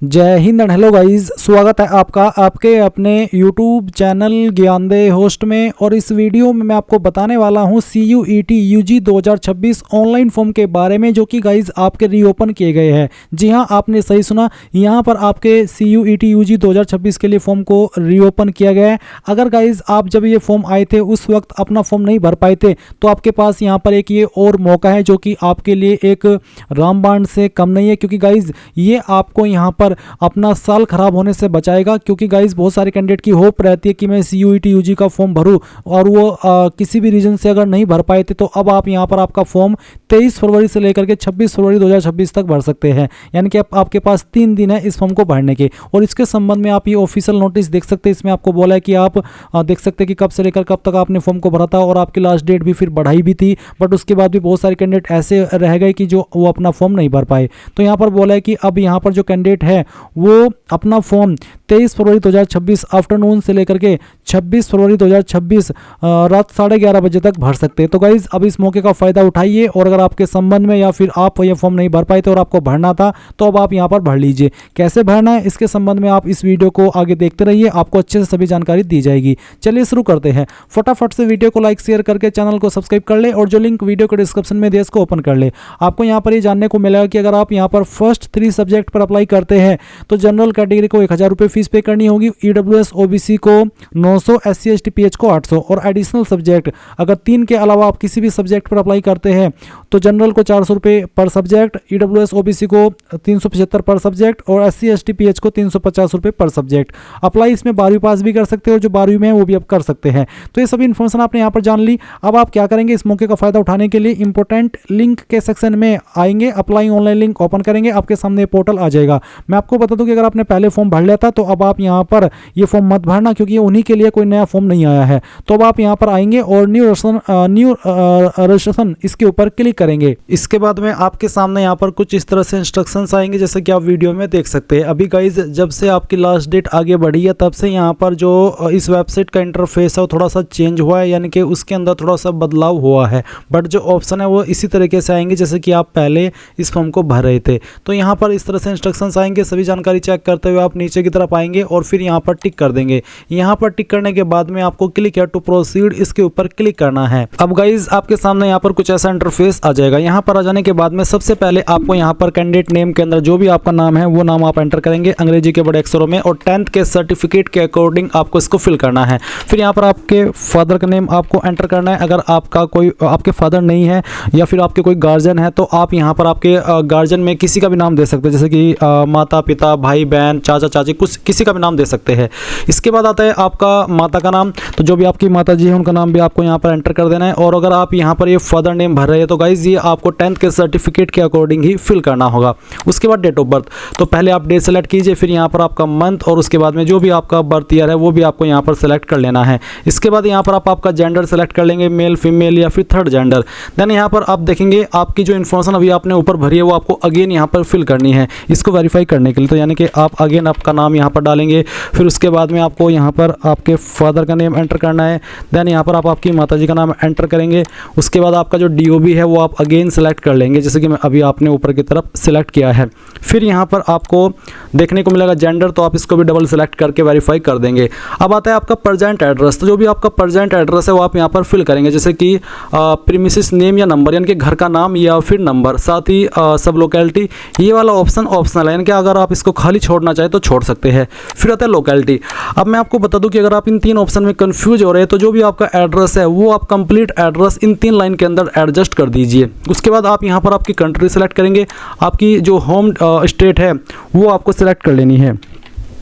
जय Hind and hello guys, स्वागत है आपका आपके अपने YouTube चैनल ज्ञानदे होस्ट में। और इस वीडियो में मैं आपको बताने वाला हूं CUET UG 2026 ऑनलाइन फॉर्म के बारे में, जो कि गाइस आपके रीओपन किए गए हैं। जी हां, आपने सही सुना, यहां पर आपके CUET UG 2026 के लिए फॉर्म को रीओपन किया गया है। अगर गाइस आप जब ये फॉर्म आए थे उस वक्त अपना फॉर्म नहीं भर पाए थे तो आपके पास यहाँ पर एक ये और मौका है, जो कि आपके लिए एक रामबाण से कम नहीं है, क्योंकि गाइस ये आपको यहाँ पर अपना साल खराब होने से बचाएगा। क्योंकि गाइस बहुत सारे कैंडिडेट की होप रहती है कि मैं CUET UG का फॉर्म भरूं और वो किसी भी रीजन से अगर नहीं भर पाए थे तो अब आप यहां पर आपका फॉर्म 23 फरवरी से लेकर के 26 फरवरी 2026 तक भर सकते हैं। यानी कि आपके पास 3 दिन है इस फॉर्म को भरने के। और इसके संबंध में आप ये ऑफिशियल नोटिस देख सकते हैं। इसमें आपको बोला है कि आप देख सकते हैं कि कब से लेकर कब तक आपने फॉर्म को भरा था, और आपकी लास्ट डेट भी फिर बढ़ाई भी थी। बट उसके बाद भी बहुत सारे कैंडिडेट ऐसे रह गए कि जो वो अपना फॉर्म नहीं भर पाए। तो यहाँ पर बोला है कि अब यहाँ पर जो कैंडिडेट है वो अपना फॉर्म 23 फरवरी 2026 आफ्टरनून से लेकर के 26 फरवरी 2026 रात 11:30 बजे तक भर सकते हैं। तो गाइज अब इस मौके का फ़ायदा उठाइए, और अगर आपके संबंध में या फिर आप ये फॉर्म नहीं भर पाए थे और आपको भरना था तो अब आप यहाँ पर भर लीजिए। कैसे भरना है इसके संबंध में आप इस वीडियो को आगे देखते रहिए, आपको अच्छे से सभी जानकारी दी जाएगी। चलिए शुरू करते हैं। फटाफट से वीडियो को लाइक शेयर करके चैनल को सब्सक्राइब कर ले, और जो लिंक वीडियो के डिस्क्रिप्शन में दिया इसको ओपन कर ले। आपको यहाँ पर ये जानने को मिलेगा कि अगर आप यहाँ पर फर्स्ट 3 सब्जेक्ट पर अप्लाई करते हैं तो जनरल कैटेगरी को 1000 रुपये फीस पे करनी होगी, EWS OBC को 900, SC ST PH को 800, और एडिशनल सब्जेक्ट अगर 3 के अलावा आप किसी भी सब्जेक्ट पर अप्लाई करते हैं तो जनरल को 400 रुपये पर सब्जेक्ट, EWS OBC को 375 पर सब्जेक्ट, और SC ST PH को 350 रुपये पर सब्जेक्ट। अप्लाई इसमें 12वीं पास भी कर सकते हो, जो 12वीं में है वो भी अब कर सकते हैं। तो ये सभी इन्फॉर्मेशन आपने यहाँ पर जान ली। अब आप क्या करेंगे, इस मौके का फायदा उठाने के लिए इंपॉर्टेंट लिंक के सेक्शन में आएंगे, अप्लाई ऑनलाइन लिंक ओपन करेंगे, आपके सामने पोर्टल आ जाएगा। मैं आपको बता दूं कि अगर आपने पहले फॉर्म भर लिया था तो अब आप यहाँ पर ये फॉर्म मत भरना, क्योंकि ये उन्हीं के लिए कोई नया फॉर्म नहीं आया है। तो अब आप यहाँ पर आएंगे और न्यू रजिस्ट्रेशन इसके ऊपर क्लिक करेंगे। इसके बाद में आपके सामने यहाँ पर कुछ इस तरह से इंस्ट्रक्शंस आएंगे, जैसे कि आप वीडियो में देख सकते हैं। अभी गाइज जब से आपकी लास्ट डेट आगे बढ़ी है तब से यहाँ पर जो इस वेबसाइट का इंटरफेस है वो थोड़ा सा चेंज हुआ है, यानी कि उसके अंदर थोड़ा सा बदलाव हुआ है। बट जो ऑप्शन है वो इसी तरीके से आएंगे जैसे कि आप पहले इस फॉर्म को भर रहे थे। तो यहाँ पर इस तरह से इंस्ट्रक्शंस आएंगे। सभी जानकारी चेक करते हुए आप नीचे की तरफ आएंगे और फिर यहाँ पर टिक कर देंगे। यहाँ पर टिक करने के बाद में आपको क्लिक टू प्रोसीड इसके ऊपर क्लिक करना है। अब गाइज आपके सामने यहाँ पर कुछ ऐसा इंटरफेस आ जाएगा। यहाँ पर आ जाने के बाद में सबसे पहले आपको यहाँ पर कैंडिडेट नेम के अंदर जो भी आपका नाम है वो नाम आप एंटर करेंगे अंग्रेजी के बड़े अक्षरों में, और 10th के सर्टिफिकेट के अकॉर्डिंग आपको इसको फिल करना है। फिर यहाँ पर आपके फादर का नेम आपको एंटर करना है। अगर आपका कोई आपके फादर नहीं है या फिर आपके कोई गार्जियन है तो आप यहाँ पर आपके गार्जियन में किसी का भी नाम दे सकते हैं, जैसे कि माता पिता भाई बहन चाचा चाची कुछ किसी का भी नाम दे सकते हैं। इसके बाद आता है आपका माता का नाम, तो जो भी आपकी माता जी है उनका नाम भी आपको यहाँ पर एंटर कर देना है। और अगर आप यहाँ पर ये फादर नेम भर रहे हैं तो गाइज ये आपको 10th के सर्टिफिकेट के अकॉर्डिंग ही फिल करना होगा। उसके बाद डेट ऑफ बर्थ, तो पहले आप डे सेलेक्ट कीजिए, फिर यहाँ पर आपका मंथ, और उसके बाद में जो भी आपका बर्थ ईयर है वो भी आपको यहाँ पर सेलेक्ट कर लेना है। इसके बाद यहाँ पर आप आपका जेंडर सेलेक्ट कर लेंगे, मेल फीमेल या फिर थर्ड जेंडर। देन यहाँ पर आप देखेंगे आपकी जो इन्फॉर्मेशन अभी आपने ऊपर भरी है वो आपको अगेन यहाँ पर फिल करनी है इसको वेरीफाई करने के लिए। तो यानी कि आप अगेन आपका नाम यहाँ पर डालेंगे, फिर उसके बाद में आपको यहाँ पर आपके फादर का नेम एंटर करना है। देन यहाँ पर आप आपकी माताजी का नाम एंटर करेंगे। उसके बाद आपका जो DOB है वो आप अगेन सेलेक्ट कर लेंगे, जैसे कि मैं अभी आपने ऊपर की तरफ सेलेक्ट किया है। फिर यहाँ पर आपको देखने को मिलेगा जेंडर, तो आप इसको भी डबल सेलेक्ट करके वेरीफाई कर देंगे। अब आता है आपका प्रेजेंट एड्रेस, तो जो भी आपका प्रेजेंट एड्रेस है वो आप यहाँ पर फिल करेंगे, जैसे कि प्रीमिसेस नेम या नंबर, यानी कि घर का नाम या फिर नंबर, साथ ही सब लोकेलिटी। ये वाला ऑप्शन ऑप्शनल है, यानी कि अगर आप इसको खाली छोड़ना चाहे तो छोड़ सकते हैं। फिर आता है लोकेलिटी। अब मैं आपको बता दूं कि अगर आप इन 3 ऑप्शन में कंफ्यूज हो रहे हैं तो जो भी आपका एड्रेस है वो आप कंप्लीट एड्रेस इन 3 लाइन के अंदर एडजस्ट कर दीजिए। उसके बाद आप यहाँ पर आपकी कंट्री सेलेक्ट करेंगे, आपकी जो होम स्टेट है वो आपको सेलेक्ट कर लेनी है।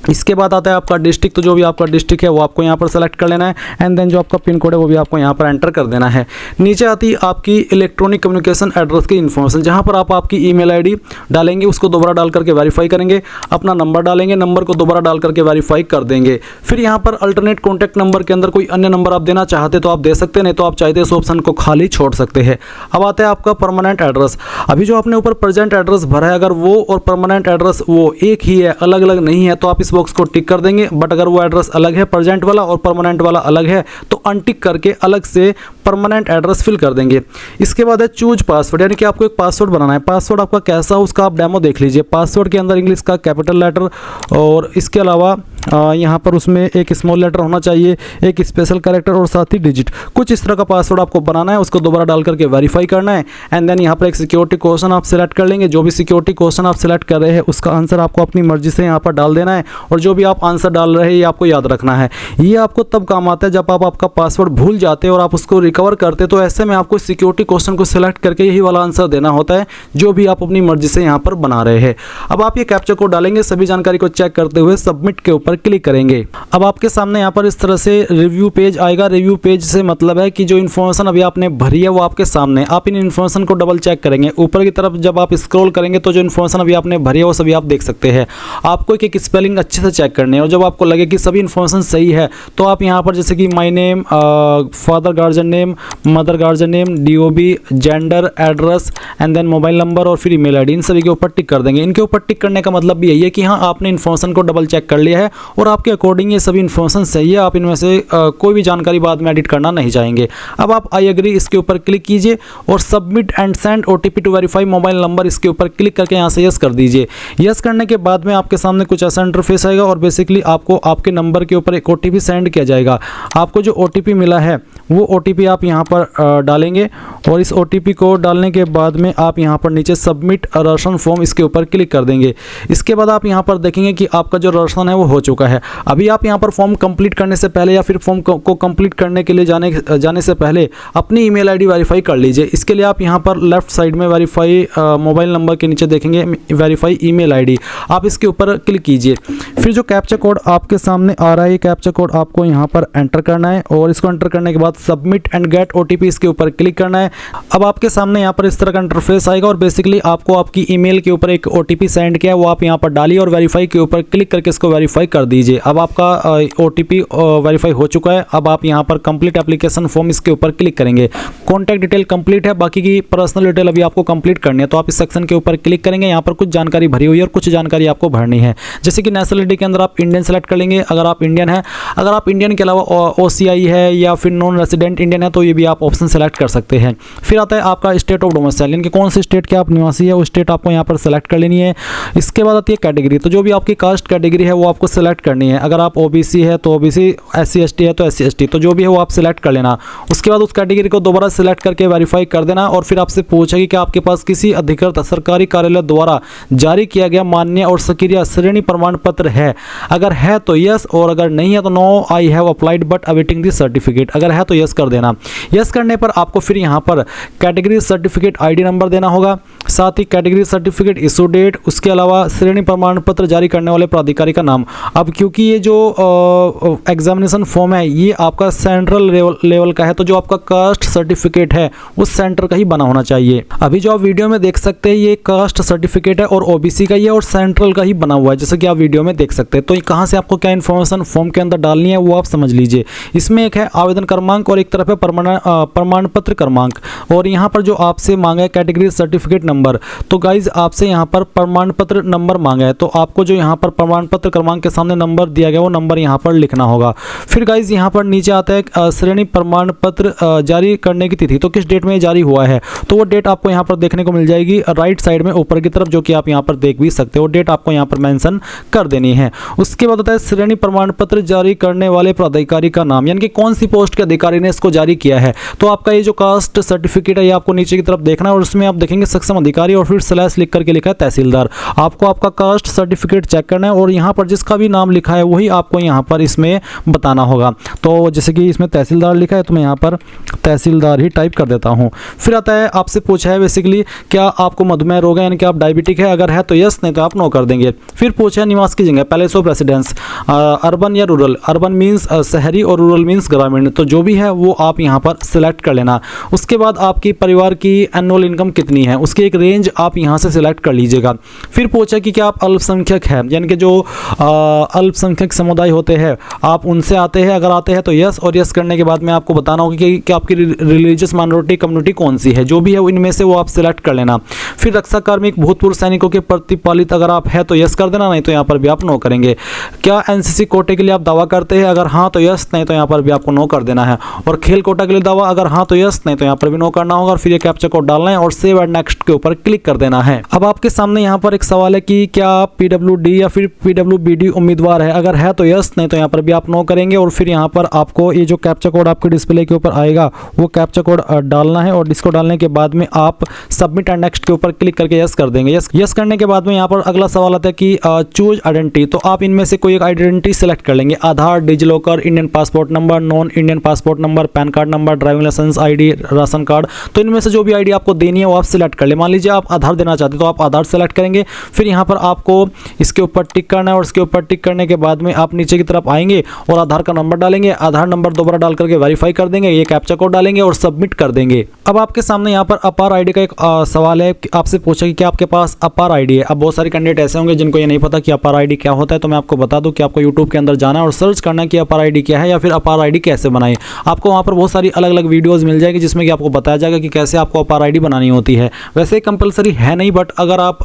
इसके बाद आता है आपका डिस्ट्रिक्ट, तो जो भी आपका डिस्ट्रिक्ट है वो आपको यहाँ पर सेलेक्ट कर लेना है। एंड देन जो आपका पिन कोड है वो भी आपको यहाँ पर एंटर कर देना है। नीचे आती है आपकी इलेक्ट्रॉनिक कम्युनिकेशन एड्रेस की इन्फॉर्मेशन, जहाँ पर आप आपकी ईमेल आईडी डालेंगे, उसको दोबारा डाल करके वेरीफाई करेंगे, अपना नंबर डालेंगे, नंबर को दोबारा डाल करके वेरीफाई कर देंगे। फिर यहाँ पर अल्टरनेट कॉन्टैक्ट नंबर के अंदर कोई अन्य नंबर आप देना चाहते तो आप दे सकते हैं, नहीं तो आप चाहते इस ऑप्शन को खाली छोड़ सकते हैं। अब आता है आपका परमानेंट एड्रेस। अभी जो आपने ऊपर प्रेजेंट एड्रेस भरा है अगर वो और परमानेंट एड्रेस वो एक ही है, अलग अलग नहीं है, तो आप इस बॉक्स को टिक कर देंगे। बट अगर वो एड्रेस अलग है, प्रेजेंट वाला और परमानेंट वाला अलग है, तो अनटिक करके अलग से परमानेंट एड्रेस फिल कर देंगे। इसके बाद है चूज पासवर्ड, यानी कि आपको एक पासवर्ड बनाना है। पासवर्ड आपका कैसा हो उसका आप डेमो देख लीजिए। पासवर्ड के अंदर इंग्लिश का कैपिटल लेटर और इसके अलावा यहाँ पर उसमें एक स्मॉल लेटर होना चाहिए, एक स्पेशल कैरेक्टर और साथ ही डिजिट, कुछ इस तरह का पासवर्ड आपको बनाना है। उसको दोबारा डाल करके वेरीफाई करना है एंड देन यहाँ पर एक सिक्योरिटी क्वेश्चन आप सिलेक्ट कर लेंगे। जो भी सिक्योरिटी क्वेश्चन आप सिलेक्ट कर रहे हैं उसका आंसर आपको अपनी मर्जी से यहाँ पर डाल देना है और जो भी आप आंसर डाल रहे हैं ये आपको याद रखना है। ये आपको तब काम आता है जब आप आपका पासवर्ड भूल जाते हैं और आप उसको रिकवर करते, तो ऐसे में आपको सिक्योरिटी क्वेश्चन को सिलेक्ट करके यही वाला आंसर देना होता है जो भी आप अपनी मर्जी से यहाँ पर बना रहे हैं। अब आप ये कैप्चा कोड डालेंगे, सभी जानकारी को चेक करते हुए सबमिट के ऊपर क्लिक करेंगे। अब आपके सामने यहाँ पर इस तरह से रिव्यू पेज आएगा। रिव्यू पेज से मतलब है कि जो इन्फॉर्मेशन अभी आपने भरी है वो आपके सामने, आप इन इन्फॉर्मेशन को डबल चेक करेंगे। ऊपर की तरफ जब आप स्क्रॉल करेंगे तो जो इन्फॉर्मेशन अभी आपने भरी है वो सभी आप देख सकते हैं। आपको एक स्पेलिंग अच्छे से चेक करनी है और जब आपको लगे कि सभी इन्फॉर्मेशन सही है तो आप यहाँ पर जैसे कि my name, father guardian name, mother guardian name, DOB, gender, address and then mobile number और फिर ईमेल आईडी, इन सभी के ऊपर टिक कर देंगे। इनके ऊपर टिक करने का मतलब भी यही है कि हाँ आपने इन्फॉर्मेशन को डबल चेक कर लिया है और आपके अकॉर्डिंग ये सभी इन्फॉर्मेशन सही है। आप इनमें से कोई भी जानकारी बाद में एडिट करना नहीं चाहेंगे। अब आप आई एग्री इसके ऊपर क्लिक कीजिए और submit and send OTP to verify mobile number इसके ऊपर क्लिक करके यहाँ से यस कर दीजिए। यस करने के बाद में आपके सामने कुछ ऐसा इंटरफेस आएगा और बेसिकली आपको आपके नंबर के ऊपर एक OTP सेंड किया जाएगा। आपको जो OTP मिला है वो OTP आप यहाँ पर डालेंगे और इस OTP को डालने के बाद में आप यहाँ पर नीचे सबमिट राशन फॉर्म इसके ऊपर क्लिक कर देंगे। इसके बाद आप यहाँ पर देखेंगे कि आपका जो राशन है वो हो चुका है। अभी आप यहाँ पर फॉर्म कंप्लीट करने से पहले या फिर फॉर्म को कंप्लीट करने के लिए जाने से पहले अपनी ईमेल आईडी वेरीफाई कर लीजिए। इसके लिए आप यहाँ पर लेफ्ट साइड में वेरीफाई मोबाइल नंबर के नीचे देखेंगे वेरीफाई ईमेल आईडी, आप इसके ऊपर क्लिक कीजिए। फिर जो कैप्चा कोड आपके सामने आ रहा है ये कैप्चा कोड आपको यहाँ पर एंटर करना है और इसको एंटर करने के बाद सबमिट एंड गेट OTP इसके ऊपर क्लिक करना है। अब आपके सामने यहाँ पर इस तरह का इंटरफेस आएगा और बेसिकली आपको आपकी ईमेल के ऊपर एक OTP सेंड किया है वो आप यहाँ पर डालिए और वेरीफाई के ऊपर क्लिक करके इसको वेरीफाई कर दीजिए। अब आपका OTP वेरीफाई हो चुका है। अब आप यहाँ पर कंप्लीट एप्लीकेशन फॉर्म इसके ऊपर क्लिक करेंगे। कॉन्टैक्ट डिटेल कंप्लीट है, बाकी की पर्सनल डिटेल अभी आपको कंप्लीट करनी है तो आप इस सेक्शन के ऊपर क्लिक करेंगे। यहाँ पर कुछ जानकारी भरी हुई है और कुछ जानकारी आपको भरनी है, जैसे कि नेशनलिटी के अंदर आप इंडियन सेलेक्ट कर लेंगे अगर आप इंडियन है। अगर आप इंडियन के अलावा OCI है या फिर नॉन रेसिडेंट इंडियन है तो ये भी आप ऑप्शन सेलेक्ट कर सकते हैं। फिर आता है आपका स्टेट ऑफ डोमिसाइल, यानी कि कौन से स्टेट के आप निवासी है वो स्टेट आपको यहाँ पर सेलेक्ट कर लेनी है। इसके बाद आती है कैटेगरी, तो जो भी आपकी कास्ट कैटेगरी है वो आपको सेलेक्ट करनी है। अगर आप OBC है तो OBC, SC ST है तो SC ST, तो जो भी है वो आप सिलेक्ट कर लेना। उसके बाद उस कैटेगरी को दोबारा सिलेक्ट करके वेरीफाई कर देना और फिर आपसे पूछेगी कि आपके पास किसी अधिकृत सरकारी कार्यालय द्वारा जारी किया गया मान्य और सक्रिय श्रेणी प्रमाण पत्र है। अगर है तो यस और अगर नहीं है तो no, I have applied but awaiting the certificate. अगर है तो यस कर देना। यस करने पर आपको फिर यहाँ पर कैटेगरी सर्टिफिकेट ID नंबर देना होगा, साथ ही कैटेगरी सर्टिफिकेट इशू डेट, उसके अलावा श्रेणी प्रमाण पत्र जारी करने वाले प्राधिकारी का नाम। अब क्योंकि ये जो एग्जामिनेशन फॉर्म है ये आपका सेंट्रल लेवल का है तो जो आपका कास्ट सर्टिफिकेट है उस सेंटर का ही बना होना चाहिए। अभी जो आप वीडियो में देख सकते हैं ये कास्ट सर्टिफिकेट है और OBC का ही है और सेंट्रल का ही बना हुआ है, जैसे कि आप वीडियो में देख सकते हैं। तो कहाँ से आपको क्या इन्फॉर्मेशन फॉर्म के अंदर डालनी है वो आप समझ लीजिए। इसमें एक है आवेदन क्रमांक और एक तरफ है प्रमाण पत्र क्रमांक और यहाँ पर जो आपसे मांगा है कैटेगरी सर्टिफिकेट नंबर, तो गाइज आपसे यहाँ पर प्रमाण पत्र नंबर मांगा है तो आपको जो यहाँ पर प्रमाण पत्र क्रमांक के सामने नंबर दिया गया वो नंबर यहाँ पर लिखना होगा। फिर गाइज यहाँ पर नीचे आता है श्रेणी प्रमाण पत्र जारी करने की तिथि, तो किस डेट में जारी हुआ है तो वो डेट आपको यहाँ पर देखने को मिल जाएगी राइट साइड में ऊपर की तरफ, जो कि आप यहाँ पर देख भी सकते हो। डेट आपको यहाँ पर मेंशन कर देनी है। उसके बाद आता है श्रेणी प्रमाण पत्र जारी करने वाले प्राधिकारी का नाम, यानी कि कौन सी पोस्ट के अधिकारी ने इसको जारी किया है। तो आपका ये जो कास्ट सर्टिफिकेट है ये आपको नीचे की तरफ देखना है और उसमें आप देखेंगे सक्षम अधिकारी और फिर स्लैश लिख करके लिखा है तहसीलदार। आपको आपका कास्ट सर्टिफिकेट चेक करना है और यहाँ पर जिसका भी नाम लिखा है वही आपको यहाँ पर इसमें बताना होगा। तो जैसे कि इसमें तहसीलदार लिखा है तो मैं यहाँ पर तहसीलदार ही टाइप कर देता हूँ। फिर आता है आपसे पूछा है बेसिकली क्या आपको मधुमेह रोग है, यानी कि आप डायबिटिक है। अगर है तो यस, नहीं तो आप नो कर देंगे। फिर पूछा है निवास की जगह, प्लेस ऑफ रेसिडेंस, अर्बन या रूरल। अर्बन मीन्स शहरी और रूरल मीन्स ग्रामीण, तो जो भी है वो आप यहाँ पर सिलेक्ट कर लेना। उसके बाद आपकी परिवार की एनुअल इनकम कितनी है उसकी एक रेंज आप यहाँ से सिलेक्ट कर लीजिएगा। फिर पूछा कि क्या आप अल्पसंख्यक है, यानी कि जो अल्पसंख्यक समुदाय होते हैं आप उनसे आते हैं। अगर आते हैं तो यस, और यस करने के बाद में आपको बताना होगा कि आपकी रिलीजियस माइनॉरिटी कम्युनिटी कौन सी है। जो भी है इनमें से वो आप सिलेक्ट कर लेना। फिर रक्षा कार्मिक भूतपूर्व सैनिकों के प्रतिपालित अगर आप है तो यस कर देना, नहीं तो यहाँ पर भी आप नो करेंगे। क्या NCC कोटे के लिए आप दावा करते हैं, अगर हाँ तो यस, नहीं तो यहाँ पर भी आपको नो कर देना है। और खेल कोटे कोटा के लिए दावा, अगर हाँ तो यस, नहीं तो यहाँ पर भी नो करना होगा और फिर ये कैप्चा कोड डालना है और सेव एंड नेक्स्ट के ऊपर क्लिक कर देना है। अब आपके सामने यहाँ पर एक सवाल है कि क्या आप पीडब्ल्यूडी या फिर पीडब्ल्यूबीडी उम्मीदवार है, अगर है तो यस, नहीं तो यहाँ पर भी आप नो करेंगे और फिर यहाँ पर आपको ये जो कैप्चा कोड आपके डिस्प्ले के ऊपर आएगा वो कैप्चा कोड डालना है और इसको डालने के बाद में आप सबमिट एंड नेक्स्ट के ऊपर क्लिक करके यस कर देंगे। यस करने के बाद में यहाँ पर अगला सवाल आता है कि चूज आइडेंटिटी, तो आप इनमें से कोई एक आइडेंटिटी सेलेक्ट कर लेंगे, Aadhaar, DigiLocker, Indian passport number, non Indian passport number, PAN card number, driving licence ID, ration card. तो इनमें से जो भी आईडी आपको देनी है वो आप सिलेक्ट कर ले। मान लीजिए आप आधार देना चाहते हैं तो आप आधार सेलेक्ट करेंगे, फिर यहाँ पर आपको इसके ऊपर टिक करना है और इसके ऊपर टिक करने के बाद में आप नीचे की तरफ आएंगे और आधार का नंबर डालेंगे, आधार नंबर दोबारा डाल करके वेरीफाई कर देंगे, ये कैप्चा कोड डालेंगे और सबमिट कर देंगे। अब आपके सामने यहाँ पर अपार आईडी का एक सवाल है, आपसे पूछा कि क्या आपके पास अपार आईडी है। अब बहुत सारे कैंडिडेट ऐसे होंगे जिनको ये नहीं पता कि अपार आईडी क्या होता है, तो मैं आपको बता दूं कि आपको यूट्यूब के अंदर जाना है और सर्च करना है कि अपार आईडी क्या है या फिर अपार आईडी कैसे बनाएं। आपको वहाँ पर बहुत सारी अलग अलग वीडियोस मिल जाएगी जिसमें कि आपको बताया जाएगा कि कैसे आपको अपार आईडी बनानी होती है। वैसे कंपलसरी है नहीं, बट अगर आप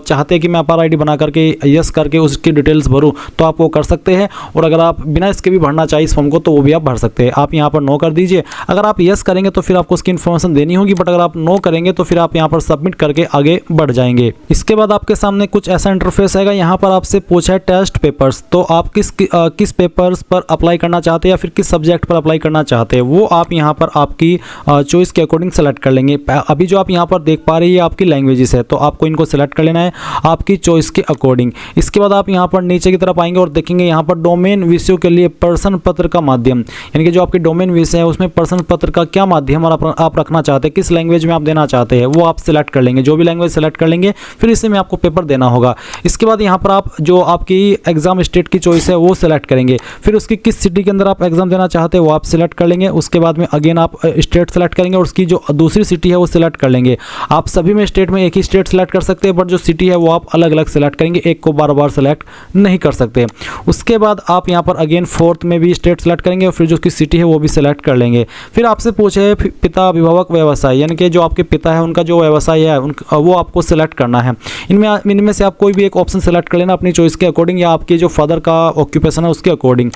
चाहते हैं कि मैं अपार आईडी बना करके यस करके उसकी डिटेल्स भरूँ तो आप वो कर सकते हैं, और अगर आप बिना इसके भी भरना चाहिए इस फॉर्म को तो वो भी आप भर सकते हैं। आप यहाँ पर नो कर दीजिए। अगर आप यस करेंगे तो फिर आपको उसकी इन्फॉर्मेशन देनी होगी, बट अगर आप नो करेंगे तो फिर आप यहाँ पर सबमिट करके आगे बढ़ जाएंगे। इसके बाद आपके सामने कुछ ऐसा इंटरफेस आएगा, यहाँ पर आपसे पूछा है टेस्ट पेपर्स, तो आप किस पेपर्स पर अप्लाई करना चाहते हैं या फिर किस सब्जेक्ट पर अप्लाई करना चाहते हैं वो आप यहाँ पर आपकी चॉइस के अकॉर्डिंग सेलेक्ट कर लेंगे। अभी जो आप यहाँ पर देख पा रहे हैं आपकी लैंग्वेजेस है, तो आपको इनको सेलेक्ट कर लेना है आपकी चॉइस के अकॉर्डिंग। इसके बाद आप यहाँ पर नीचे की तरफ आएंगे और देखेंगे यहाँ पर डोमेन विषयों के लिए प्रश्न पत्र का माध्यम, यानी कि जो आपके डोमेन विषय है उसमें प्रश्न पत्र का क्या माध्यम और आप रखना चाहते हैं, किस लैंग्वेज में आप देना चाहते हैं वो आप सिलेक्ट कर लेंगे। जो भी लैंग्वेज सेलेक्ट कर लेंगे फिर इसी में आपको पेपर देना होगा। इसके बाद यहाँ पर आप जो आपकी एग्जाम स्टेट की चॉइस है वो सिलेक्ट करेंगे, फिर उसकी किस सिटी के अंदर आप एग्जाम देना चाहते हैं वो आप सिलेक्ट कर लेंगे। उसके बाद में अगेन आप स्टेट सेलेक्ट करेंगे और उसकी जो दूसरी सिटी है वो सिलेक्ट कर लेंगे। आप सभी में स्टेट में एक ही स्टेट सेलेक्ट कर सकते हैं, बट जो सिटी है वो आप अलग अलग सेलेक्ट करेंगे, एक को बार बार सेलेक्ट नहीं कर सकते। उसके बाद आप यहाँ पर अगेन फोर्थ में भी स्टेट सेलेक्ट करेंगे और फिर जो उसकी सिटी है वो भी सिलेक्ट कर लेंगे। फिर आपसे पूछे पिता अभिभावक व्यवसाय, यानी कि जो आपके पिता है उनका जो व्यवसाय है वो आपको सिलेक्ट करना है। इनमें से आप कोई भी एक ऑप्शन सेलेक्ट कर लेना अपनी चॉइस के अकॉर्डिंग, या आपके जो फादर का ऑक्यूपेशन है उसके अकॉर्डिंग।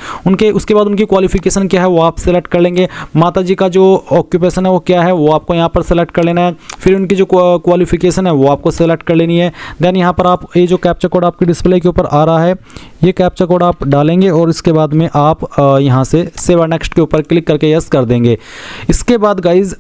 उसके बाद उनकी क्वालिफिकेशन क्या है वो आप सिलेक्ट कर लेंगे। माता जी का जो ऑक्यूपेशन है वो क्या है वो आपको यहाँ पर सेलेक्ट कर लेना है। फिर उनकी जो क्वालिफिकेशन है वो आपको सेलेक्ट कर लेनी है। देन यहाँ पर आप ये जो कैप्चा कोड आपके डिस्प्ले के ऊपर आ रहा है ये कैप्चा कोड आप डालेंगे और इसके बाद में आप यहाँ से सेव और नेक्स्ट के ऊपर क्लिक करके यस कर देंगे। इसके बाद गाइज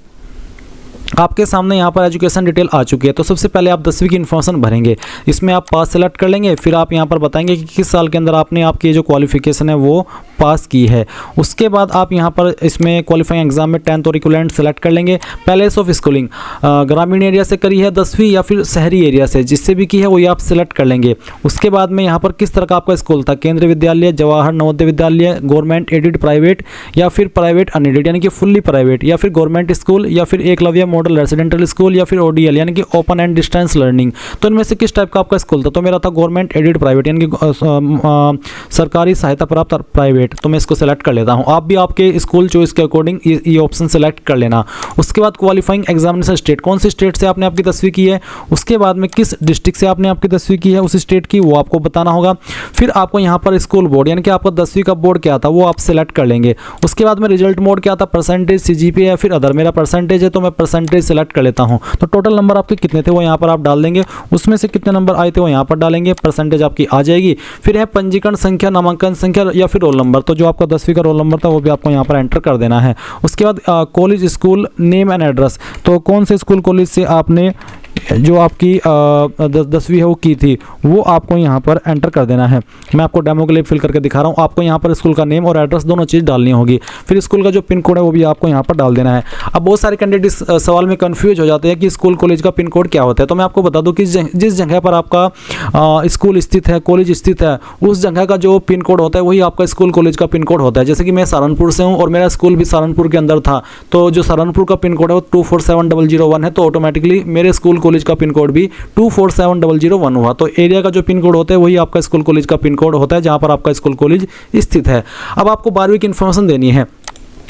आपके सामने यहाँ पर एजुकेशन डिटेल आ चुकी है। तो सबसे पहले आप 10वीं की इन्फॉर्मेशन भरेंगे, इसमें आप पास सेलेक्ट कर लेंगे। फिर आप यहाँ पर बताएंगे कि किस साल के अंदर आपने आपकी जो क्वालिफिकेशन है वो पास की है। उसके बाद आप यहाँ पर इसमें क्वालिफाइंग एग्जाम में 10th और इक्विवेलेंट सेलेक्ट कर लेंगे। प्लेस ऑफ स्कूलिंग ग्रामीण एरिया से करी है 10वीं या फिर शहरी एरिया से, जिससे भी की है वो आप सिलेक्ट कर लेंगे। उसके बाद में यहाँ पर किस तरह का आपका स्कूल था, केंद्रीय विद्यालय, Jawahar Navodaya Vidyalaya, government aided private या फिर प्राइवेट अनएडेड यानी कि फुल्ली प्राइवेट, या फिर गवर्नमेंट स्कूल या फिर एकलव्य मॉडल रेसिडेंटल स्कूल या फिर ओडीएल यानी कि ओपन एंड डिस्टेंस लर्निंग। तो इनमें से किस टाइप का आपका स्कूल था, तो मेरा था गवर्नमेंट एडेड प्राइवेट यानी कि सरकारी सहायता प्राप्त प्राइवेट, तो मैं इसको सेलेक्ट कर लेता हूं। आप भी आपके स्कूल चॉइस के अकॉर्डिंग ये ऑप्शन सेलेक्ट कर लेना। उसके बाद क्वालिफाइंग एग्जामिनेशन स्टेट, कौन सी स्टेट से आपने आपकी 10वीं की है, उसके बाद में किस डिस्ट्रिक्ट से आपने आपकी 10वीं की है उस स्टेट की, वो आपको बताना होगा। फिर आपको यहाँ पर स्कूल बोर्ड यानी कि आपका 10वीं का बोर्ड क्या था वो आप सेलेक्ट कर लेंगे। उसके बाद में रिजल्ट मोड क्या था, परसेंटेज, सीजीपीए या फिर अदर। मेरा परसेंटेज है तो मैं परसेंटेज सेलेक्ट कर लेता हूं। तो टोटल नंबर आपके कितने थे वो यहाँ पर आप डाल देंगे, उसमें से कितने नंबर आए थे वो यहाँ पर डालेंगे, परसेंटेज आपकी आ जाएगी। फिर है पंजीकरण संख्या, नामांकन संख्या या फिर रोल नंबर, तो जो आपका 10वीं का रोल नंबर था वो भी आपको यहाँ पर एंटर कर देना है। उसके बाद college school name and address, तो कौन से स्कूल कॉलेज से आपने जो आपकी 10वीं है वो की थी वो आपको यहाँ पर एंटर कर देना है। मैं आपको डेमो के लिए फिल करके दिखा रहा हूँ। आपको यहाँ पर स्कूल का नेम और एड्रेस दोनों चीज़ डालनी होगी। फिर स्कूल का जो पिन कोड है वो भी आपको यहाँ पर डाल देना है। अब बहुत सारे कैंडिडेट इस सवाल में कंफ्यूज हो जाते हैं कि स्कूल कॉलेज का पिन कोड क्या होता है। तो मैं आपको बता दूँ कि जिस जगह पर आपका स्कूल स्थित है, कॉलेज स्थित है, उस जगह का जो पिन कोड होता है वही आपका स्कूल कॉलेज का पिन कोड होता है। जैसे कि मैं सहारनपुर से हूँ और मेरा स्कूल भी सहारनपुर के अंदर था, तो जो सहारनपुर का पिन कोड है वो 247001 है, तो ऑटोमेटिकली मेरे स्कूल कॉलेज का पिन कोड भी 247001 हुआ। तो एरिया का जो पिन कोड होता है वही आपका स्कूल कॉलेज का पिन कोड होता है जहां पर आपका स्कूल कॉलेज स्थित है। अब आपको 12वीं की इन्फॉर्मेशन देनी है।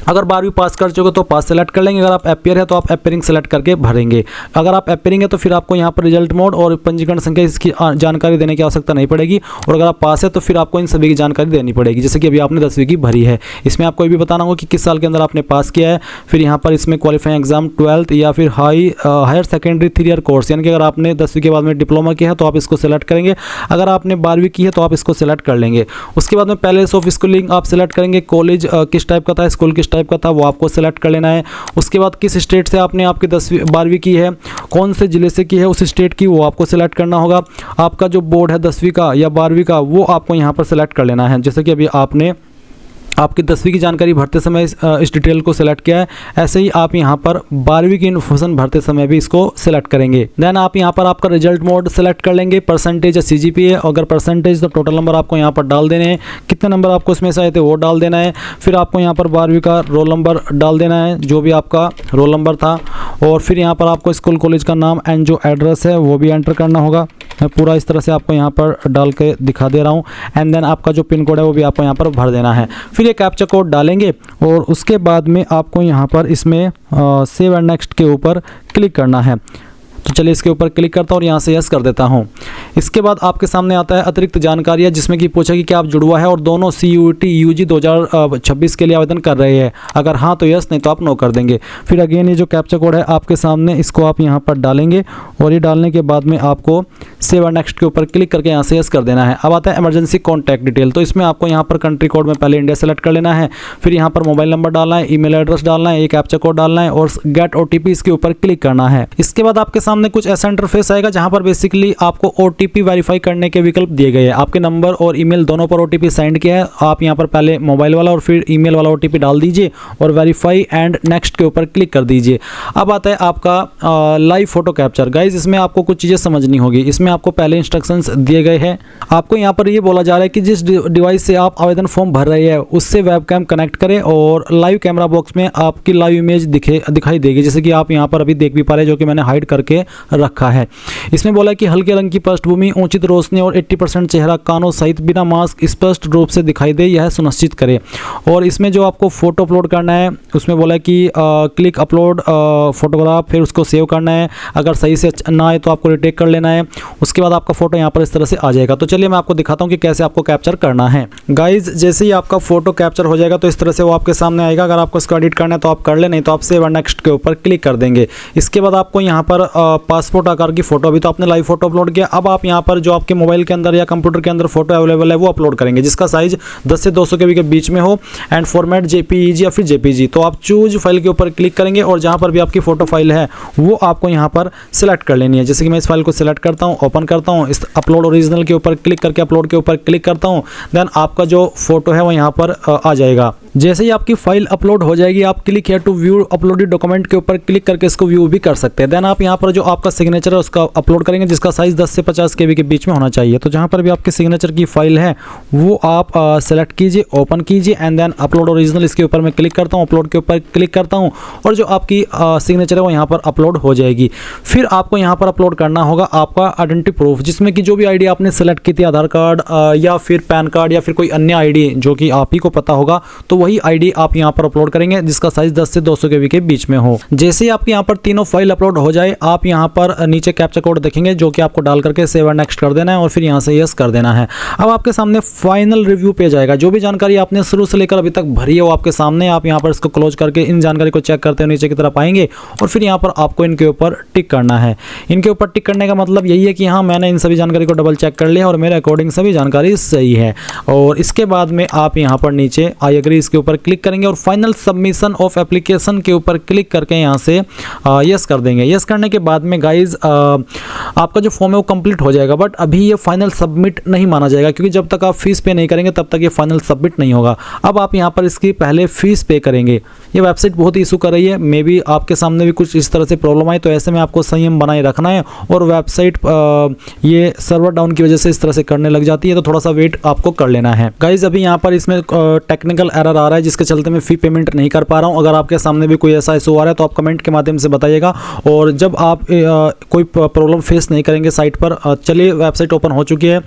अगर 12वीं पास कर चुके तो पास सेलेक्ट कर लेंगे, अगर आप अपियर है तो आप अपियरिंग सेलेक्ट करके भरेंगे। अगर आप अपियरिंग है तो फिर आपको यहाँ पर रिजल्ट मोड और पंजीकरण संख्या इसकी जानकारी देने की आवश्यकता नहीं पड़ेगी, और अगर आप पास है तो फिर आपको इन सभी की जानकारी देनी पड़ेगी, जैसे कि अभी आपने 10वीं की भरी है। इसमें आपको ये भी बताना होगा कि किस साल के अंदर आपने पास किया है। फिर यहाँ पर इसमें क्वालिफाइंग एग्जाम 12th या फिर हायर सेकेंडरी 3 ईयर कोर्स, यानी कि अगर आपने 10वीं के बाद में डिप्लोमा किया है तो आप इसको सेलेक्ट करेंगे, अगर आपने 12वीं की है तो आप इसको सेलेक्ट कर लेंगे। उसके बाद में पैलेस ऑफ स्कूलिंग आप सेलेक्ट करेंगे, कॉलेज किस टाइप का था, स्कूल किस टाइप का था, वो आपको सेलेक्ट कर लेना है। उसके बाद किस स्टेट से आपने आपकी 12वीं की है, कौन से ज़िले से की है उस स्टेट की, वो आपको सेलेक्ट करना होगा। आपका जो बोर्ड है 10वीं का या 12वीं का वो आपको यहाँ पर सेलेक्ट कर लेना है, जैसे कि अभी आपने आपकी 10वीं की जानकारी भरते समय इस डिटेल को सिलेक्ट किया है, ऐसे ही आप यहाँ पर 12वीं की इन्फॉर्मेशन भरते समय भी इसको सिलेक्ट करेंगे। देन आप यहाँ पर आपका रिजल्ट मोड सेलेक्ट कर लेंगे, परसेंटेज या CGPA, अगर परसेंटेज तो टोटल नंबर आपको यहाँ पर डाल देने हैं, कितने नंबर आपको इसमें से आए थे वो डाल देना है। फिर आपको यहाँ पर 12वीं का रोल नंबर डाल देना है, जो भी आपका रोल नंबर था, और फिर यहाँ पर आपको स्कूल कॉलेज का नाम एंड जो एड्रेस है वो भी एंटर करना होगा। मैं पूरा इस तरह से आपको यहाँ पर डाल के दिखा दे रहा हूँ। एंड देन आपका जो पिन कोड है वो भी आपको यहाँ पर भर देना है। फिर ये कैप्चा कोड डालेंगे और उसके बाद में आपको यहाँ पर इसमें सेव एंड नेक्स्ट के ऊपर क्लिक करना है। तो चलिए इसके ऊपर क्लिक करता हूँ और यहाँ से यस कर देता हूँ। इसके बाद आपके सामने आता है अतिरिक्त जानकारियाँ, जिसमें कि पूछा कि क्या आप जुड़वा है और दोनों CUET UG 2026 के लिए आवेदन कर रहे हैं, अगर हाँ तो यस, नहीं तो आप नो कर देंगे। फिर अगेन ये जो कैप्चा कोड है आपके सामने, इसको आप यहाँ पर डालेंगे और ये डालने के बाद में आपको सेव और नेक्स्ट के ऊपर क्लिक करके यहाँ से यस कर देना है। अब आता है इमरजेंसी कॉन्टैक्ट डिटेल, तो इसमें आपको यहाँ पर कंट्री कोड में पहले इंडिया सेलेक्ट कर लेना है, फिर यहाँ पर मोबाइल नंबर डालना है, ईमेल एड्रेस डालना है, एक कैप्चा कोड डालना है और गेट OTP इसके ऊपर क्लिक करना है। इसके बाद आपके सामने कुछ ऐसा इंटरफेस आएगा जहाँ पर बेसिकली आपको OTP वेरीफाई करने के विकल्प दिए गए हैं। आपके नंबर और ईमेल दोनों पर OTP सेंड किया है, आप यहाँ पर पहले मोबाइल वाला और फिर ईमेल वाला OTP डाल दीजिए और वेरीफाई एंड नेक्स्ट के ऊपर क्लिक कर दीजिए। अब आता है आपका लाइव फोटो कैप्चर। गाइज इसमें आपको कुछ चीज़ें समझनी होगी। इसमें आपको पहले इंस्ट्रक्शंस दिए गए हैं। आपको यहाँ पर ये बोला जा रहा है कि जिस डिवाइस से आप आवेदन फॉर्म भर रहे हैं उससे वेबकैम कनेक्ट करें और लाइव कैमरा बॉक्स में आपकी लाइव इमेज दिखाई देगी, जैसे कि आप यहाँ पर अभी देख भी पा रहे हैं, जो कि मैंने हाइड करके रखा है। इसमें बोला कि हल्के रंग की पृष्ठभूमि, उचित रोशनी और 80% चेहरा कानों सहित बिना मास्क स्पष्ट रूप से दिखाई दे, यह सुनिश्चित करें। और इसमें जो आपको फोटो अपलोड करना है उसमें बोला कि क्लिक अपलोड फोटोग्राफ, फिर उसको सेव करना है। अगर सही से ना आए तो आपको रिटेक कर लेना है। उसके बाद आपका फोटो यहाँ पर इस तरह से आ जाएगा। तो चलिए मैं आपको दिखाता हूँ कि कैसे आपको कैप्चर करना है। गाइज जैसे ही आपका फोटो कैप्चर हो जाएगा तो इस तरह से वो आपके सामने आएगा। अगर आपको इसको एडिट करना है तो आप कर ले, नहीं तो आप सेव और नेक्स्ट के ऊपर क्लिक कर देंगे। इसके बाद आपको यहाँ पर पासपोर्ट आकार की फोटो, अभी तो आपने लाइव फोटो अपलोड किया, अब आप यहाँ पर जो आपके मोबाइल के अंदर या कंप्यूटर के अंदर फोटो अवेलेबल है वो अपलोड करेंगे, जिसका साइज 10 से 200 KB के बीच में हो एंड फॉर्मेट JPEG या फिर JPG। तो आप चूज फाइल के ऊपर क्लिक करेंगे और जहाँ पर भी आपकी फोटो फाइल है वो आपको यहाँ पर सिलेक्ट कर लेनी है। जैसे कि मैं इस फाइल को सिलेक्ट करता हूँ, ओपन करता हूँ, इस अपलोड ओरिजिनल के ऊपर क्लिक करके अपलोड के ऊपर क्लिक करता हूँ। देन आपका जो फोटो है वो यहाँ पर आ जाएगा। जैसे ही आपकी फाइल अपलोड हो जाएगी आप click here to view uploaded document के ऊपर क्लिक करके इसको व्यू भी कर सकते हैं। देन आप यहाँ पर जो आपका सिग्नेचर है उसका अपलोड करेंगे, जिसका साइज 10 से 50 KB के बीच में होना चाहिए। तो जहाँ पर भी आपके सिग्नेचर की फाइल है वो आप सेलेक्ट कीजिए, ओपन कीजिए एंड देन अपलोड ओरिजिनल इसके ऊपर मैं क्लिक करता हूँ, अपलोड के ऊपर क्लिक करता हूँ और जो आपकी सिग्नेचर है वो यहाँ पर अपलोड हो जाएगी। फिर आपको यहाँ पर अपलोड करना होगा आपका आइडेंटिटी प्रूफ, जिसमें कि जो भी ID आपने सेलेक्ट की थी, आधार कार्ड या फिर पैन कार्ड या फिर कोई अन्य ID जो कि आप ही को पता होगा, तो वही ID आप यहाँ पर अपलोड करेंगे जिसका साइज 10 से 200 KB के बीच में हो। जैसे ही आपके यहाँ पर तीनों फाइल अपलोड हो जाए आप यहाँ पर नीचे कैप्चा कोड देखेंगे जो कि आपको डाल करके सेव एंड नेक्स्ट कर देना है और फिर यहाँ से यस कर देना है। अब आपके सामने फाइनल रिव्यू पेज आएगा। जो भी जानकारी आपने शुरू से लेकर अभी तक भरी है वो आपके सामने। आप यहाँ पर इसको क्लोज करके इन जानकारी को चेक करते हुए नीचे की तरफ आएंगे और फिर यहाँ पर आपको इनके ऊपर टिक करना है। इनके ऊपर टिक करने का मतलब यही है कि हाँ मैंने इन सभी जानकारी को डबल चेक कर लिया और मेरे अकॉर्डिंग सभी जानकारी सही है। और इसके बाद में आप यहाँ पर नीचे आई एग्री इसके ऊपर क्लिक करेंगे और फाइनल सबमिशन ऑफ एप्लीकेशन के ऊपर क्लिक करके यहाँ से यस कर देंगे। यस करने के बाद में गाइज आपका जो फॉर्म है वो कंप्लीट हो जाएगा, बट अभी ये फाइनल सबमिट नहीं माना जाएगा क्योंकि जब तक आप फीस पे नहीं करेंगे तब तक ये फाइनल सबमिट नहीं होगा। अब आप यहाँ पर इसकी पहले फीस पे करेंगे। ये वेबसाइट बहुत इशू कर रही है, मे बी आपके सामने भी कुछ इस तरह से प्रॉब्लम आई, तो ऐसे में आपको संयम बनाए रखना है और वेबसाइट ये सर्वर डाउन की वजह से इस तरह से करने लग जाती है, तो थोड़ा सा वेट आपको कर लेना है। गाइज अभी यहाँ पर इसमें टेक्निकल एरर एरर आ रहा है जिसके चलते मैं फ़ी पेमेंट नहीं कर पा रहा हूँ। अगर आपके सामने भी कोई ऐसा इशू आ रहा है तो आप कमेंट के माध्यम से बताइएगा। और जब आप कोई प्रॉब्लम फेस नहीं करेंगे साइट पर, चलिए वेबसाइट ओपन हो चुकी है,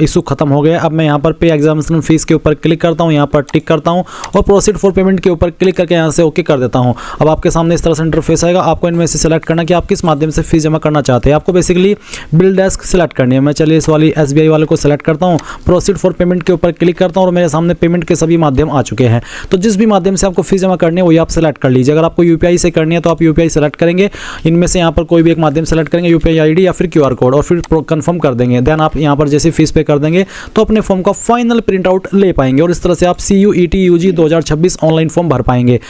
इशू खत्म हो गया। अब मैं यहाँ पर पे एग्जामिनेशन फीस के ऊपर क्लिक करता हूँ, यहाँ पर टिक करता हूँ और प्रोसीड फॉर पेमेंट के ऊपर क्लिक करके यहाँ से ओके कर देता हूँ। अब आपके सामने इस तरह से इंटरफेस आएगा। आपको इनमें से सिलेक्ट करना कि आप किस माध्यम से फीस जमा करना चाहते हैं। आपको बेसिकली बिल डेस्क सिलेक्ट करनी है। मैं चलिए इस वाली SBI वाले को सिलेक्ट करता हूँ, प्रोसीड फॉर पेमेंट के ऊपर क्लिक करता हूँ और मेरे सामने पेमेंट के सभी माध्यम आ चुके हैं। तो जिस भी माध्यम से आपको फीस जमा करनी है वही आप सेलेक्ट कर लीजिए। अगर आपको UPI से करनी है तो आप UPI सेलेक्ट करेंगे, इनमें से यहाँ पर कोई भी एक माध्यम सेलेक्ट करेंगे, UPI ID या फिर QR कोड, और फिर कंफर्म कर देंगे। देन आप यहाँ पर जैसे फीस पे कर देंगे तो अपने फॉर्म का फाइनल प्रिंट आउट ले पाएंगे और इस तरह से आप CUET UG 2026 ऑनलाइन फॉर्म भर पाएंगे।